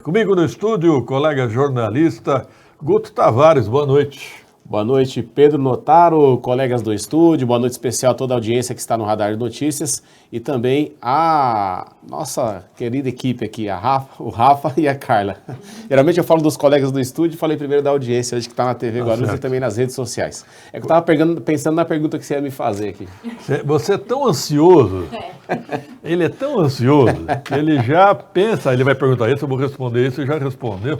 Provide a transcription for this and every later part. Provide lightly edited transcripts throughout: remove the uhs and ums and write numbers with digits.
Comigo no estúdio, o colega jornalista Guto Tavares. Boa noite. Boa noite, Pedro Notaro, colegas do estúdio, boa noite especial a toda a audiência que está no Radar de Notícias e também a nossa querida equipe aqui, o Rafa e a Carla. Geralmente eu falo dos colegas do estúdio, falei primeiro da audiência hoje que está na TV Guarulhos e também nas redes sociais. É que eu estava pensando na pergunta que você ia me fazer aqui. Você é tão ansioso, ele é tão ansioso, que ele já pensa, ele vai perguntar isso, eu vou responder isso e já respondeu.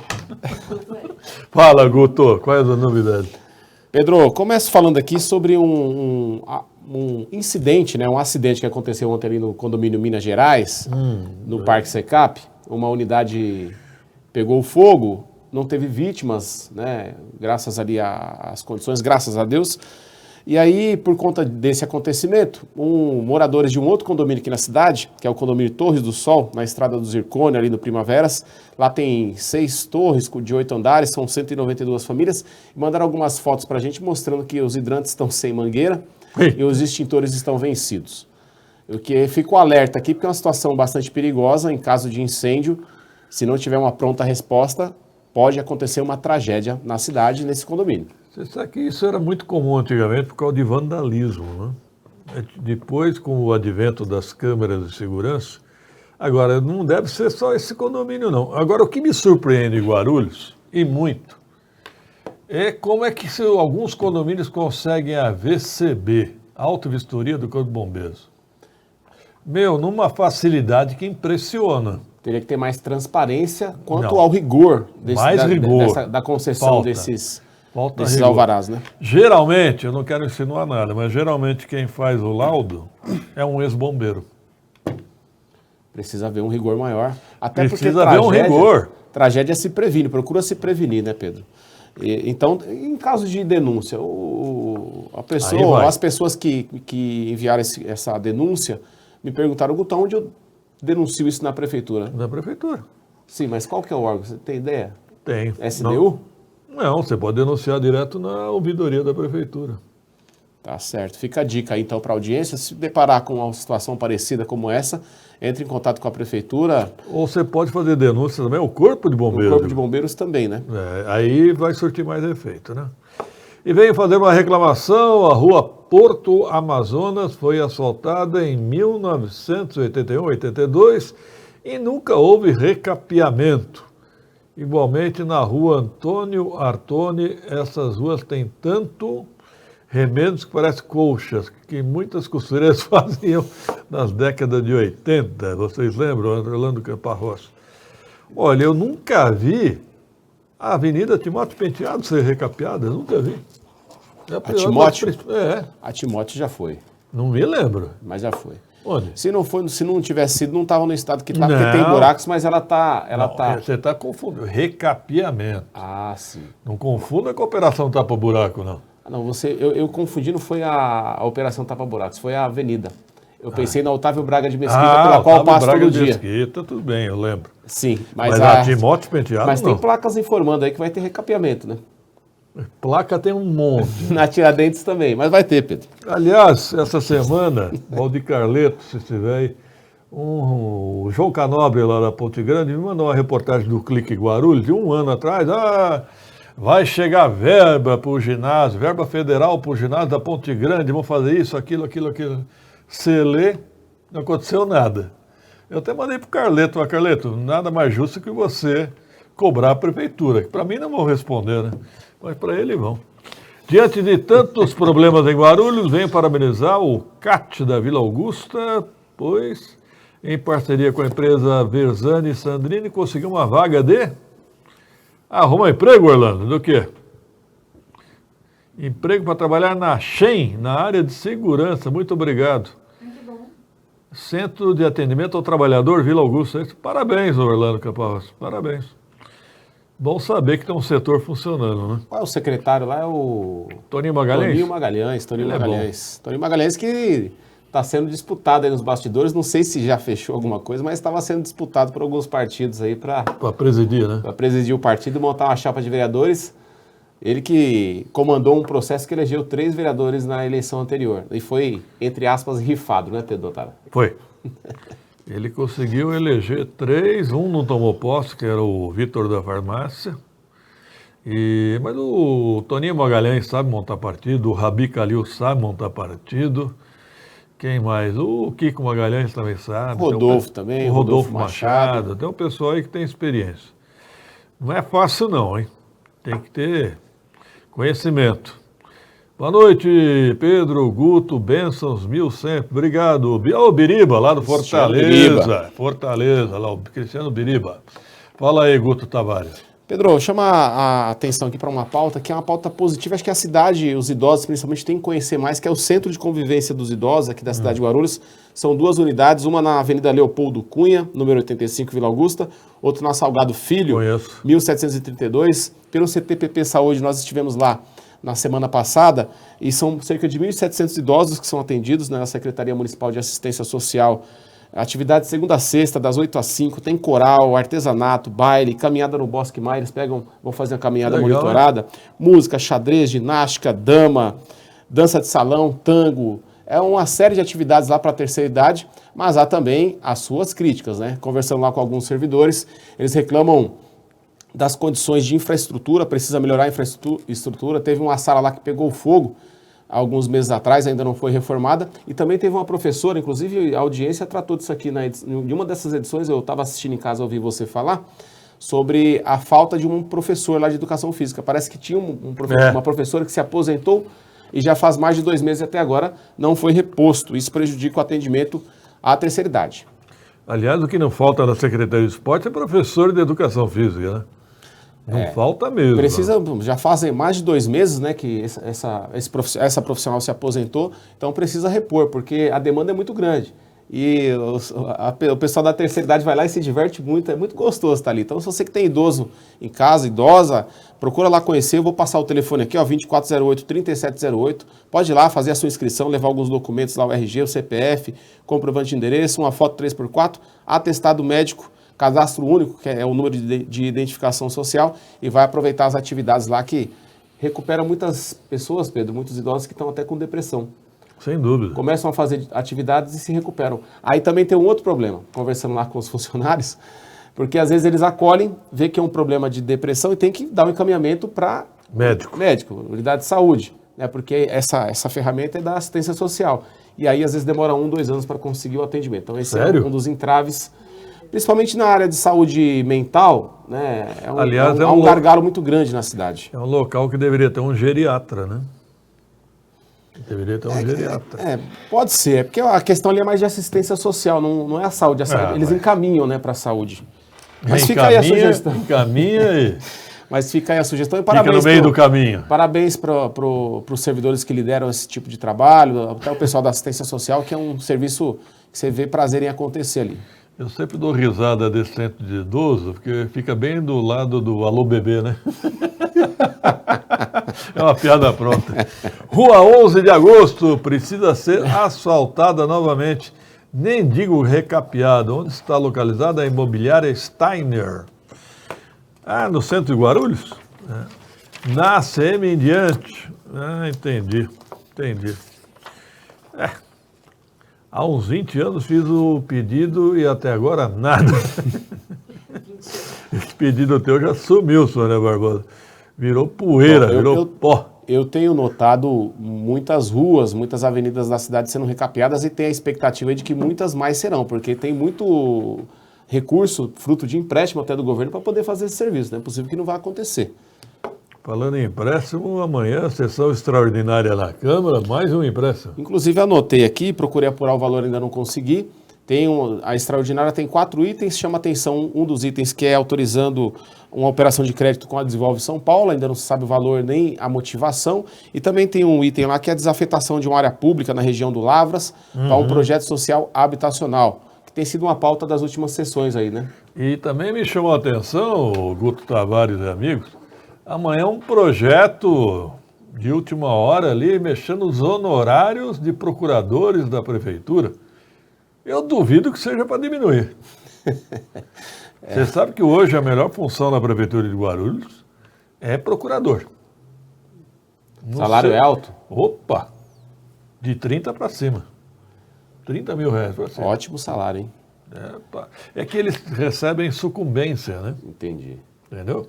Fala, Guto, quais as novidades? Pedro, começo falando aqui sobre um incidente, né, um acidente que aconteceu ontem ali no condomínio Minas Gerais, no Parque Secap. Uma unidade pegou fogo, não teve vítimas, né, graças ali às condições, graças a Deus. E aí, por conta desse acontecimento, moradores de um outro condomínio aqui na cidade, que é o condomínio Torres do Sol, na Estrada do Zircônio, ali no Primaveras, lá tem 6 torres de 8 andares, são 192 famílias, e mandaram algumas fotos para a gente mostrando que os hidrantes estão sem mangueira e os extintores estão vencidos. O que fica o alerta aqui, porque é uma situação bastante perigosa, em caso de incêndio, se não tiver uma pronta resposta, pode acontecer uma tragédia na cidade, nesse condomínio. Você sabe que isso era muito comum antigamente por causa de vandalismo, né? Depois, com o advento das câmeras de segurança, agora não deve ser só esse condomínio, não. Agora, o que me surpreende em Guarulhos, e muito, é como é que alguns condomínios conseguem a VCB, Auto-Vistoria do Corpo de Bombeiros. Numa facilidade que impressiona. Teria que ter mais transparência quanto ao rigor, da concessão desses alvarás, né? Geralmente, eu não quero insinuar nada, mas geralmente quem faz o laudo é um ex-bombeiro. Precisa haver um rigor maior. Até Precisa haver um rigor. Tragédia se previne, procura se prevenir, né, Pedro? Então, em caso de denúncia, as pessoas que enviaram essa denúncia me perguntaram, Gutão, onde eu denuncio isso na prefeitura? Na prefeitura. Sim, mas qual que é o órgão? Você tem ideia? Tem. SDU? Não, você pode denunciar direto na ouvidoria da prefeitura. Tá certo. Fica a dica aí, então, para a audiência. Se deparar com uma situação parecida como essa, entre em contato com a prefeitura. Ou você pode fazer denúncia também ao Corpo de Bombeiros. O Corpo de Bombeiros também, né? Aí vai surtir mais efeito, né? E veio fazer uma reclamação, a rua Porto Amazonas foi asfaltada em 1981, 82 e nunca houve recapeamento. Igualmente na rua Antônio Artoni, essas ruas têm tanto remendos que parecem colchas, que muitas costureiras faziam nas décadas de 80. Vocês lembram, Orlando Camparroça? Olha, eu nunca vi a Avenida Timóteo Penteado ser recapeada, eu nunca vi. A Timóteo já foi. Não me lembro. Mas já foi. Onde? Se não tivesse sido, não estava no estado que está, porque tem buracos, mas ela tá. Você está confundindo. Recapeamento. Ah, sim. Não confunda com a Operação Tapa Buraco, não. Não, eu confundi, não foi a Operação Tapa Buracos, foi a Avenida. Eu pensei na Otávio Braga de Mesquita, pela qual eu passo todo dia. Mesquita, tudo bem, eu lembro. Sim, mas a Timóteo Penteado Mas tem placas informando aí que vai ter recapeamento, né? Placa tem um monte. Na Tiradentes também, mas vai ter, Pedro. Aliás, essa semana, o Valdir Carleto, se estiver aí, o João Canobre lá da Ponte Grande me mandou uma reportagem do Clique Guarulhos de um ano atrás. Vai chegar verba para o ginásio, verba federal para o ginásio da Ponte Grande, vão fazer isso, aquilo. Você lê, não aconteceu nada. Eu até mandei para o Carleto, Carleto, nada mais justo que você cobrar a prefeitura, que para mim não vão responder, né? Mas para ele vão. Diante de tantos problemas em Guarulhos, venho parabenizar o CAT da Vila Augusta, pois, em parceria com a empresa Verzani Sandrini, conseguiu uma vaga de... Arruma emprego, Orlando, do quê? Emprego para trabalhar na Shen, na área de segurança. Muito obrigado. Muito bom. Centro de Atendimento ao Trabalhador, Vila Augusta. Parabéns, Orlando Camparroça, parabéns. Bom saber que tem um setor funcionando, né? Qual é o secretário lá? É o... Toninho Magalhães? Toninho Magalhães. Toninho Magalhães que está sendo disputado aí nos bastidores. Não sei se já fechou alguma coisa, mas estava sendo disputado por alguns partidos aí para presidir, né? Para presidir o partido e montar uma chapa de vereadores. Ele que comandou um processo que elegeu 3 vereadores na eleição anterior. E foi, entre aspas, rifado, né, Pedro Otávio? Foi. Ele conseguiu eleger 3, um não tomou posse, que era o Vitor da Farmácia. Mas o Toninho Magalhães sabe montar partido, o Rabi Calil sabe montar partido. Quem mais? O Kiko Magalhães também sabe. Rodolfo também. O Rodolfo Machado. Tem um pessoal aí que tem experiência. Não é fácil não, hein? Tem que ter conhecimento. Boa noite, Pedro, Guto, bênçãos, 1100. Obrigado. O Biriba, lá do Fortaleza. Fortaleza, lá, o Cristiano Biriba. Fala aí, Guto Tavares. Pedro, chama a atenção aqui para uma pauta que é uma pauta positiva. Acho que a cidade, os idosos principalmente, têm que conhecer mais, que é o Centro de Convivência dos Idosos aqui da cidade de Guarulhos. São 2 unidades, uma na Avenida Leopoldo Cunha, número 85, Vila Augusta, outra na Salgado Filho, 1732. Pelo CTPP Saúde, nós estivemos lá na semana passada e são cerca de 1.700 idosos que são atendidos na Secretaria Municipal de Assistência Social. Atividade de segunda a sexta, das 8 às 5, tem coral, artesanato, baile, caminhada no Bosque Maia, eles vão fazer uma caminhada monitorada, música, xadrez, ginástica, dama, dança de salão, tango, é uma série de atividades lá para a terceira idade, mas há também as suas críticas, né? Conversando lá com alguns servidores, eles reclamam das condições de infraestrutura, precisa melhorar a infraestrutura, teve uma sala lá que pegou fogo, alguns meses atrás, ainda não foi reformada, e também teve uma professora, inclusive a audiência tratou disso aqui, em uma dessas edições, eu estava assistindo em casa, ouvi você falar, sobre a falta de um professor lá de educação física. Parece que tinha uma professora que se aposentou e já faz mais de 2 meses até agora não foi reposto. Isso prejudica o atendimento à terceira idade. Aliás, o que não falta na Secretaria de Esporte é professor de educação física, né? Não falta mesmo. Precisa, já fazem mais de 2 meses, né, que essa profissional se aposentou, então precisa repor, porque a demanda é muito grande. E o pessoal da terceira idade vai lá e se diverte muito, é muito gostoso estar ali. Então, se você que tem idoso em casa, idosa, procura lá conhecer, eu vou passar o telefone aqui, ó, 2408-3708. Pode ir lá fazer a sua inscrição, levar alguns documentos lá, o RG, o CPF, comprovante de endereço, uma foto 3x4, atestado médico, cadastro único, que é o número de identificação social, e vai aproveitar as atividades lá que recuperam muitas pessoas, Pedro, muitos idosos que estão até com depressão. Sem dúvida. Começam a fazer atividades e se recuperam. Aí também tem um outro problema, conversando lá com os funcionários, porque às vezes eles acolhem, vê que é um problema de depressão e tem que dar um encaminhamento para médico, unidade de saúde, né? Porque essa ferramenta é da assistência social. E aí às vezes demora 1, 2 anos para conseguir o atendimento. Então esse é um dos entraves, principalmente na área de saúde mental, né? Aliás, é um gargalo muito grande na cidade. É um local que deveria ter um geriatra, né? Deveria ter um geriatra. Pode ser, porque a questão ali é mais de assistência social, não é a saúde. Eles encaminham, né, para a saúde. Mas fica aí a sugestão. Mas fica aí a sugestão e parabéns. Fica no meio do caminho. Parabéns para os servidores que lideram esse tipo de trabalho, até o pessoal da assistência social, que é um serviço que você vê prazer em acontecer ali. Eu sempre dou risada desse centro de idoso, porque fica bem do lado do Alô Bebê, né? É uma piada pronta. Rua 11 de agosto precisa ser asfaltada novamente. Nem digo recapeada. Onde está localizada a imobiliária Steiner? No centro de Guarulhos? Na ACM em diante. Entendi. Há uns 20 anos fiz o pedido e até agora nada. Esse pedido teu já sumiu, Sônia Barbosa. Virou poeira, virou pó. Eu tenho notado muitas ruas, muitas avenidas da cidade sendo recapeadas e tenho a expectativa de que muitas mais serão, porque tem muito recurso, fruto de empréstimo até do governo, para poder fazer esse serviço. Não é possível que não vá acontecer. Falando em empréstimo, amanhã, sessão extraordinária na Câmara, mais um empréstimo. Inclusive, anotei aqui, procurei apurar o valor, ainda não consegui. A extraordinária tem 4 itens, chama atenção um dos itens que é autorizando uma operação de crédito com a Desenvolve São Paulo, ainda não se sabe o valor nem a motivação, e também tem um item lá que é a desafetação de uma área pública na região do Lavras para um projeto social habitacional, que tem sido uma pauta das últimas sessões aí, né? E também me chamou a atenção, Guto Tavares e amigos, amanhã um projeto de última hora ali, mexendo nos honorários de procuradores da prefeitura. Eu duvido que seja para diminuir. Você sabe que hoje a melhor função na Prefeitura de Guarulhos é procurador. Salário é alto? Opa! De 30 para cima. 30 mil reais para cima. Ótimo salário, hein? É que eles recebem sucumbência, né? Entendi. Entendeu?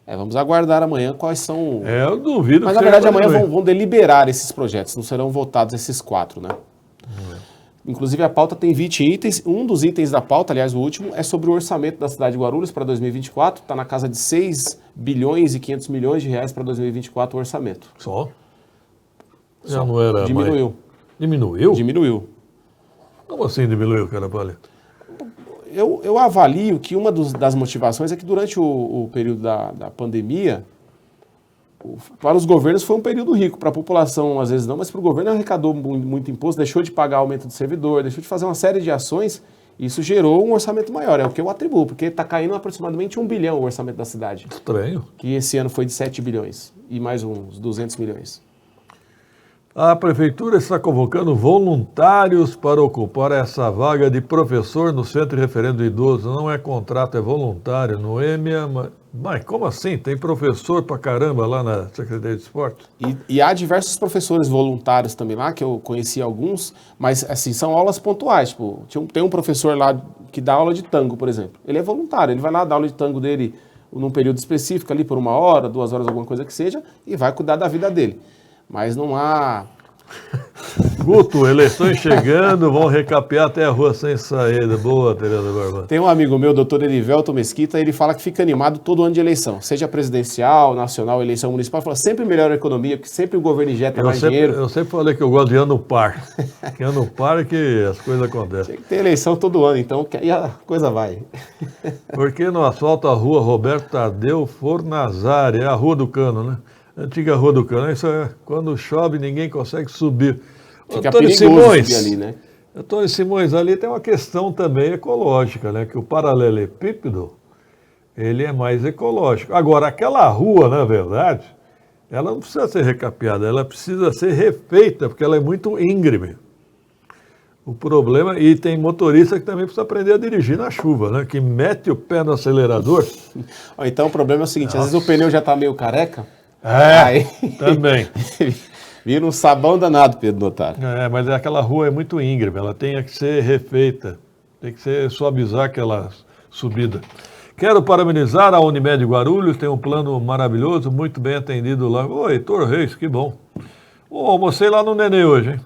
Vamos aguardar amanhã quais são... Eu duvido Mas, que na verdade, seja amanhã para vão deliberar esses projetos, não serão votados esses 4, né? Inclusive, a pauta tem 20 itens. Um dos itens da pauta, aliás, o último, é sobre o orçamento da cidade de Guarulhos para 2024. Está na casa de 6 bilhões e 500 milhões de reais para 2024 o orçamento. Só? Já não era Diminuiu. mais... Diminuiu? Diminuiu. Como assim diminuiu, Carapalha? Eu avalio que uma das motivações é que durante o período da pandemia, para os governos foi um período rico, para a população às vezes não, mas para o governo arrecadou muito imposto, deixou de pagar aumento de servidor, deixou de fazer uma série de ações, e isso gerou um orçamento maior, é o que eu atribuo, porque está caindo aproximadamente 1 bilhão o orçamento da cidade. Estranho. Que esse ano foi de 7 bilhões e mais uns 200 milhões. A prefeitura está convocando voluntários para ocupar essa vaga de professor no Centro de Referendo Idoso. Não é contrato, é voluntário. No EMEA, mas como assim? Tem professor pra caramba lá na Secretaria de Esporte? E há diversos professores voluntários também lá, que eu conheci alguns, mas assim, são aulas pontuais. Tipo, tem um professor lá que dá aula de tango, por exemplo. Ele é voluntário, ele vai lá dar aula de tango dele num período específico, ali por 1 hora, 2 horas, alguma coisa que seja, e vai cuidar da vida dele. Mas não há... Guto, eleições chegando, vão recapear até a rua sem saída. Boa, Tereza Barba. Tem um amigo meu, doutor Erivelton Mesquita, ele fala que fica animado todo ano de eleição, seja presidencial, nacional, eleição municipal, fala sempre melhora a economia, porque sempre o governo injeta mais dinheiro. Eu sempre falei que eu gosto de ano par, que ano par é que as coisas acontecem. Tem que ter eleição todo ano, então, que aí a coisa vai. Porque no asfalto a rua Roberto Tadeu Fornazari, é a Rua do Cano, né? Antiga Rua do Cano, isso é quando chove ninguém consegue subir. Fica Antônio perigoso Simões, subir ali, né? Antônio Simões, ali tem uma questão também ecológica, né? Que o paralelepípedo, ele é mais ecológico. Agora, aquela rua, na verdade, ela não precisa ser recapeada, ela precisa ser refeita, porque ela é muito íngreme. O problema, e tem motorista que também precisa aprender a dirigir na chuva, né? Que mete o pé no acelerador. Então, o problema é o seguinte, às vezes o pneu já está meio careca. Aí, também. Vira um sabão danado, Pedro Notário. Mas aquela rua é muito íngreme, ela tem que ser refeita, tem que ser suavizar aquela subida. Quero parabenizar a Unimed Guarulhos, tem um plano maravilhoso, muito bem atendido lá. Ô, Heitor Reis, que bom. Almocei lá no Nenê hoje, hein?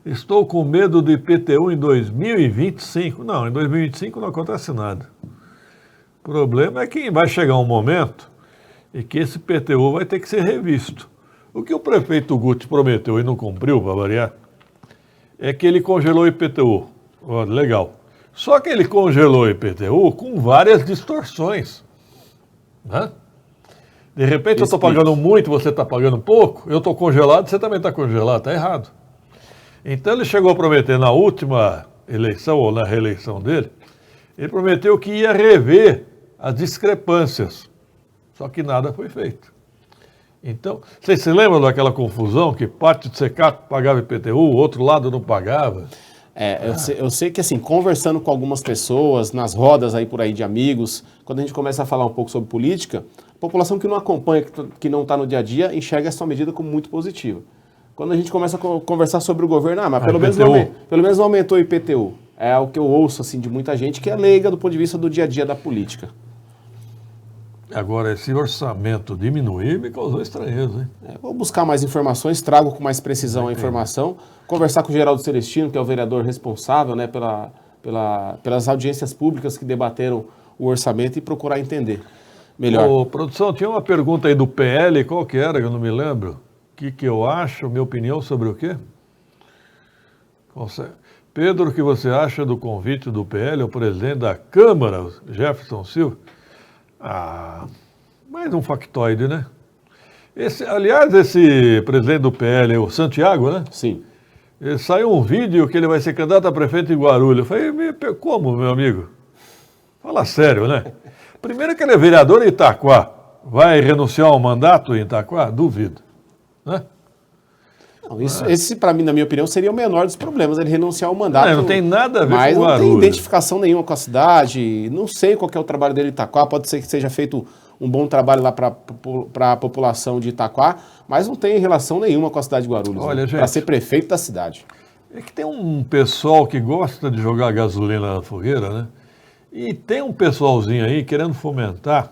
Estou com medo do IPTU em 2025. Não, em 2025 não acontece nada. O problema é que vai chegar um momento e que esse IPTU vai ter que ser revisto. O que o prefeito Guti prometeu e não cumpriu, para variar, é que ele congelou o IPTU. Olha, legal. Só que ele congelou o IPTU com várias distorções. Né? De repente eu estou pagando muito, você está pagando pouco, eu estou congelado, você também está congelado, está errado. Então ele chegou a prometer na última eleição, ou na reeleição dele, ele prometeu que ia rever as discrepâncias. Só que nada foi feito. Então, vocês se lembram daquela confusão que parte do SECAP pagava IPTU, o outro lado não pagava? Eu sei que assim, conversando com algumas pessoas, nas rodas aí por aí de amigos, quando a gente começa a falar um pouco sobre política, a população que não acompanha, que não está no dia a dia, enxerga essa medida como muito positiva. Quando a gente começa a conversar sobre o governo, mas pelo menos não aumentou o IPTU. É o que eu ouço assim, de muita gente que é leiga do ponto de vista do dia a dia da política. Agora, esse orçamento diminuir me causou estranheza, hein? Vou buscar mais informações, trago com mais precisão a informação, conversar com o Geraldo Celestino, que é o vereador responsável, né, pelas audiências públicas que debateram o orçamento e procurar entender melhor. Ô, produção, tinha uma pergunta aí do PL, qual que era, que eu não me lembro. O que eu acho, minha opinião sobre o quê? Pedro, o que você acha do convite do PL ao presidente da Câmara, Jefferson Silva? Mais um factoide, né? Aliás, esse presidente do PL, o Santiago, né? Sim. Saiu um vídeo que ele vai ser candidato a prefeito em Guarulhos. Eu falei, como, meu amigo? Fala sério, né? Primeiro que ele é vereador em Itaquá. Vai renunciar ao mandato em Itaquá? Duvido. Né? Não, esse, para mim, na minha opinião, seria o menor dos problemas, ele renunciar ao mandato. Não tem nada a ver com Guarulhos. Mas não tem identificação nenhuma com a cidade, não sei qual que é o trabalho dele em Itaquá, pode ser que seja feito um bom trabalho lá para a população de Itaquá, mas não tem relação nenhuma com a cidade de Guarulhos, olha, para ser prefeito da cidade. É que tem um pessoal que gosta de jogar gasolina na fogueira, né? E tem um pessoalzinho aí querendo fomentar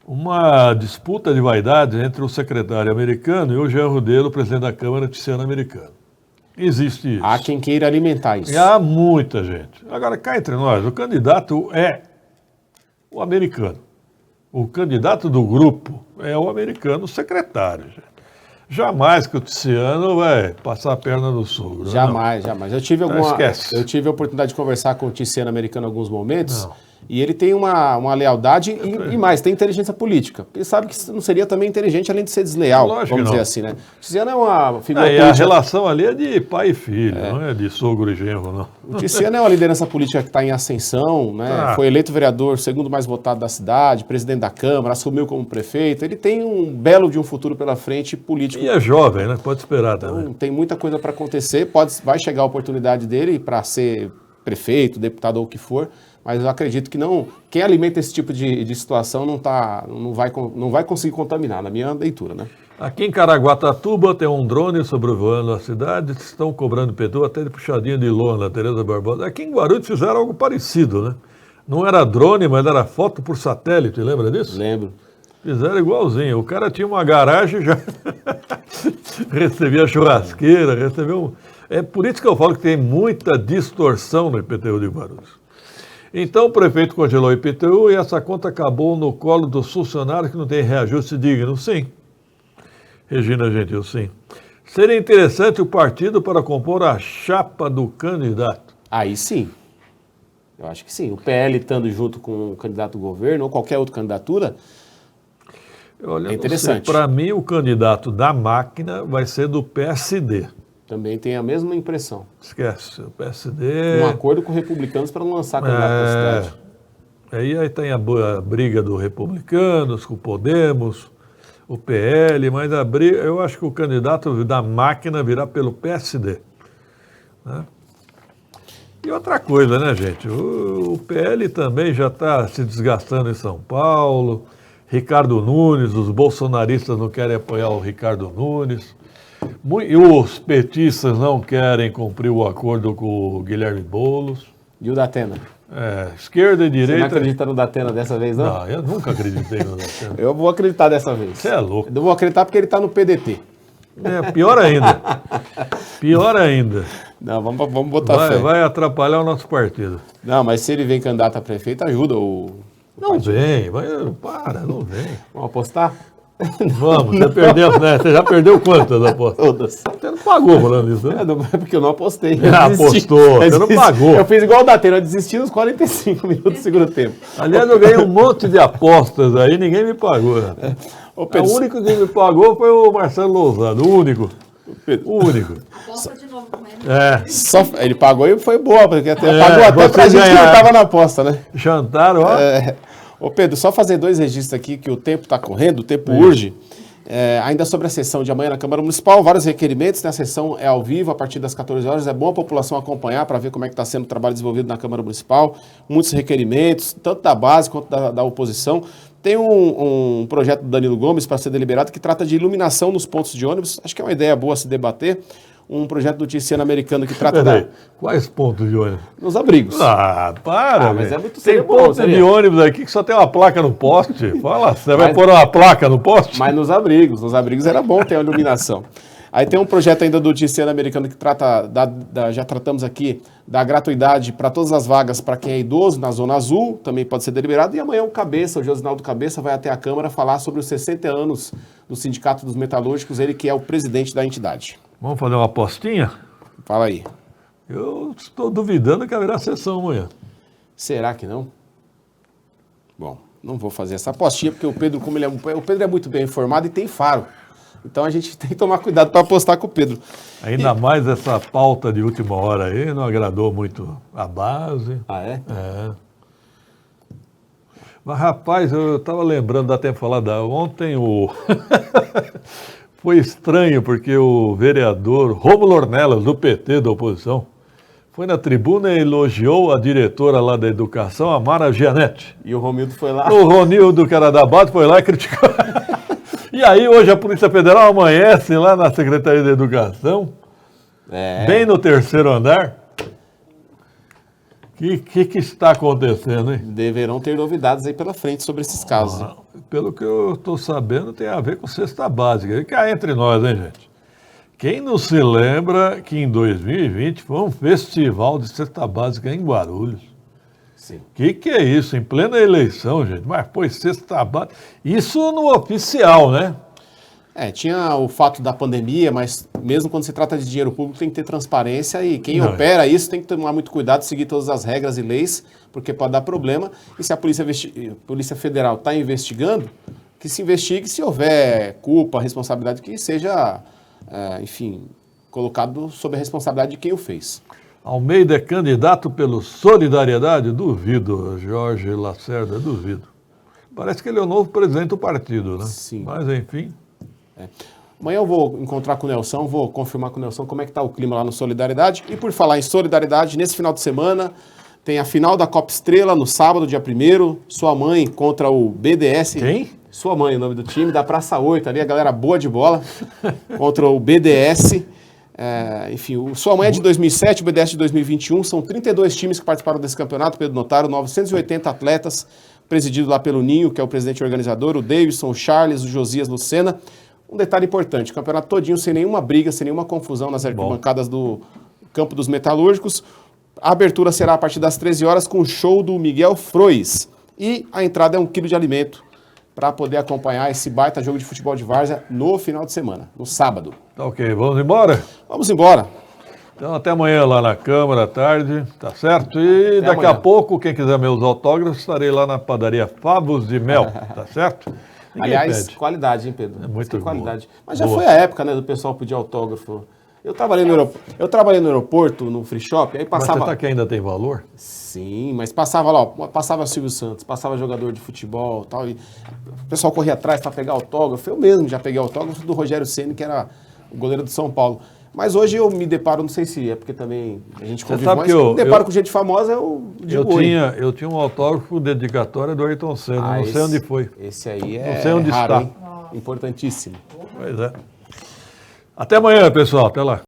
uma disputa de vaidade entre o secretário americano e o genro dele, o presidente da Câmara, Tiziano americano. Existe isso. Há quem queira alimentar isso. E há muita gente. Agora, cá entre nós, o candidato é o americano. O candidato do grupo é o americano, o secretário, gente. Jamais que o Tiziano vai passar a perna no sogro. Jamais, não. jamais. Esquece. Eu tive a oportunidade de conversar com o Tiziano americano em alguns momentos. Não. E ele tem uma lealdade e mais, tem inteligência política. Ele sabe que não seria também inteligente além de ser desleal, Lógico vamos que dizer não. assim, né? O Tiziano é uma figura E política. a relação ali é de pai e filho, não é de sogro e genro, não. O Tiziano é uma liderança política que está em ascensão, né? Foi eleito vereador, segundo mais votado da cidade, presidente da Câmara, assumiu como prefeito. Ele tem um belo de um futuro pela frente político. E é jovem, né? Pode esperar também. Então, tem muita coisa para acontecer, vai chegar a oportunidade dele para ser prefeito, deputado ou o que for, mas eu acredito que não, quem alimenta esse tipo de situação não vai conseguir contaminar, na minha leitura, né? Aqui em Caraguatatuba tem um drone sobrevoando a cidade, estão cobrando IPTU até de puxadinha de lona, Tereza Barbosa. Aqui em Guarulhos fizeram algo parecido, né? Não era drone, mas era foto por satélite, lembra disso? Lembro. Fizeram igualzinho. O cara tinha uma garagem e já recebia churrasqueira, recebeu... É por isso que eu falo que tem muita distorção no IPTU de Guarulhos. Então o prefeito congelou o IPTU e essa conta acabou no colo dos funcionários que não tem reajuste digno. Sim. Regina Gentil, sim. Seria interessante o partido para compor a chapa do candidato. Aí sim. Eu acho que sim. O PL estando junto com o candidato do governo ou qualquer outra candidatura, Olha, é interessante. Para mim, o candidato da máquina vai ser do PSD. Também tem a mesma impressão. Esquece, o PSD... Um acordo com republicanos para não lançar candidato na cidade. Aí tem a briga do Republicanos, com o Podemos, o PL, mas a briga, eu acho que o candidato da máquina virá pelo PSD. Né? E outra coisa, né, gente? O PL também já está se desgastando em São Paulo. Ricardo Nunes, os bolsonaristas não querem apoiar o Ricardo Nunes. E os petistas não querem cumprir o acordo com o Guilherme Boulos. E o Datena? Esquerda e direita... Você não acredita no Datena dessa vez, não? Não, eu nunca acreditei no Datena. Eu vou acreditar dessa vez. Você é louco. Eu vou acreditar porque ele está no PDT. Pior ainda. Pior ainda. Não, vamos botar fé. Vai atrapalhar o nosso partido. Não, mas se ele vem candidato a prefeito, ajuda o Não vem, não vem. Vamos apostar? Vamos, você perdeu, né? Você já perdeu quantas apostas? Todas. Você não pagou falando isso, né? É porque eu não apostei. Apostou, você não pagou. Eu fiz igual o Datena, eu desisti nos 45 minutos do segundo tempo. Aliás, eu ganhei um monte de apostas aí, ninguém me pagou. Né? Ô, Pedro, O único que me pagou foi o Marcelo Lousado, o único. Pedro, O único. Aposta de novo com ele. É. ele pagou e foi boa, porque pagou até pra vocês gente que não ganharam. estava na aposta, né? Jantaram, ó. Ô Pedro, só fazer 2 registros aqui, que o tempo está correndo, o tempo urge. Ainda sobre a sessão de amanhã na Câmara Municipal, vários requerimentos, né? A sessão é ao vivo, a partir das 14 horas. É bom a população acompanhar para ver como é que está sendo o trabalho desenvolvido na Câmara Municipal. Muitos requerimentos, tanto da base quanto da oposição. Tem um projeto do Danilo Gomes para ser deliberado que trata de iluminação nos pontos de ônibus. Acho que é uma ideia boa a se debater. Um projeto do Tiziano americano que trata Peraí, quais pontos de ônibus? nos abrigos. Para, mas velho. é muito Tem seria bom, ponto seria. de ônibus aqui que só tem uma placa no poste. Fala, você vai Mas- pôr uma placa no poste? Mas nos abrigos era bom ter a iluminação. Aí tem um projeto ainda do Tiziano americano que trata, já tratamos aqui, da gratuidade para todas as vagas para quem é idoso na Zona Azul, também pode ser deliberado. E amanhã o Josinaldo Cabeça, vai até a Câmara falar sobre os 60 anos do Sindicato dos Metalúrgicos, ele que é o presidente da entidade. Vamos fazer uma apostinha? Fala aí. Eu estou duvidando que haverá sessão amanhã. Será que não? Bom, não vou fazer essa apostinha, porque o Pedro, o Pedro é muito bem informado e tem faro. Então a gente tem que tomar cuidado para apostar com o Pedro. Ainda mais essa pauta de última hora aí, não agradou muito a base. Ah, é? É. Mas, rapaz, eu estava lembrando, dá tempo de falar ontem foi estranho, porque o vereador Rômulo Ornelas, do PT, da oposição, foi na tribuna e elogiou a diretora lá da educação, a Mara Gianetti. E o Romildo foi lá. O Ronildo, que era da base, foi lá e criticou. E aí, hoje, a Polícia Federal amanhece lá na Secretaria da Educação bem no terceiro andar. Que está acontecendo, hein? Deverão ter novidades aí pela frente sobre esses casos. Pelo que eu estou sabendo, tem a ver com cesta básica. E cá entre nós, hein, gente? Quem não se lembra que em 2020 foi um festival de cesta básica em Guarulhos? Sim. Que é isso? Em plena eleição, gente. Mas foi cesta básica. Isso no oficial, né? Tinha o fato da pandemia, mas mesmo quando se trata de dinheiro público tem que ter transparência e quem opera isso tem que tomar muito cuidado, seguir todas as regras e leis, porque pode dar problema. E se a Polícia Federal está investigando, que se investigue, se houver culpa, responsabilidade, que seja, enfim, colocado sob a responsabilidade de quem o fez. Almeida é candidato pelo Solidariedade? Duvido, Jorge Lacerda, duvido. Parece que ele é o novo presidente do partido, né? Sim. Mas, enfim... Amanhã eu vou encontrar com o Nelson, vou confirmar com o Nelson como é que está o clima lá no Solidariedade. E por falar em Solidariedade, nesse final de semana tem a final da Copa Estrela no sábado, dia 1º. Sua mãe contra o BDS. Quem? Sua mãe, o nome do time, da Praça 8, ali a galera boa de bola, contra o BDS. Enfim, o Sua Mãe é de 2007, o BDS de 2021. São 32 times que participaram desse campeonato, Pedro Notaro, 980 atletas, presidido lá pelo Ninho, que é o presidente organizador, o Davidson, o Charles, o Josias Lucena. Um detalhe importante, o campeonato todinho sem nenhuma briga, sem nenhuma confusão nas arquibancadas do Campo dos Metalúrgicos. A abertura será a partir das 13 horas com o show do Miguel Frois. E a entrada é 1 quilo de alimento para poder acompanhar esse baita jogo de futebol de várzea no final de semana, no sábado. Tá ok, vamos embora? Vamos embora. Então até amanhã lá na Câmara, à tarde, tá certo? E até daqui amanhã. a pouco, quem quiser meus autógrafos, estarei lá na padaria Favos de Mel, tá certo? Ninguém Aliás, pede. qualidade, hein, Pedro? É muito boa. Qualidade. Mas já Boa. foi a época, né, do pessoal pedir autógrafo. Eu trabalhei no aeroporto, no free shop, aí Mas passava... você tá que ainda tem valor? Sim, mas passava lá, ó, passava Silvio Santos, passava jogador de futebol e tal, e o pessoal corria atrás para pegar autógrafo. Eu mesmo já peguei autógrafo do Rogério Ceni, que era o goleiro do São Paulo. Mas hoje eu me deparo, não sei se é porque também a gente convive sabe mais, que eu me deparo com gente famosa, eu digo oi. Eu tinha um autógrafo dedicatório do Ayrton Senna, não sei onde foi. Esse aí é Não sei onde raro, está. hein? Importantíssimo. Pois é. Até amanhã, pessoal. Até lá.